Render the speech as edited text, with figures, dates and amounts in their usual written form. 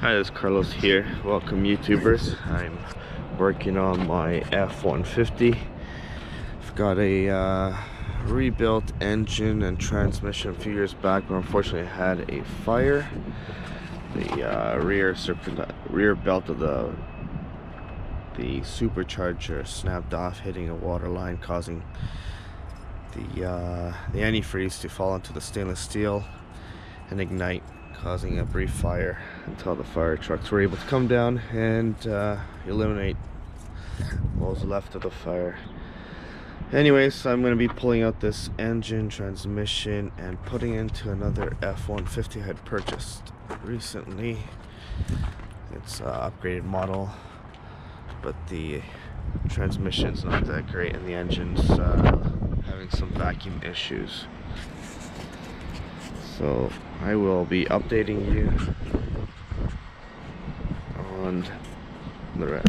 Hi, this is Carlos here. Welcome YouTubers. I'm working on my F150. I've got a rebuilt engine and transmission a few years back, but unfortunately I had a fire. The rear belt of the supercharger snapped off, hitting a water line, causing the antifreeze to fall into the stainless steel and ignite, causing a brief fire until the fire trucks were able to come down and eliminate what was left of the fire. Anyways, I'm going to be pulling out this engine, transmission, and putting into another F150 I had purchased recently. It's an upgraded model, but the transmission's not that great and the engine's having some vacuum issues. So I will be updating you on the rest.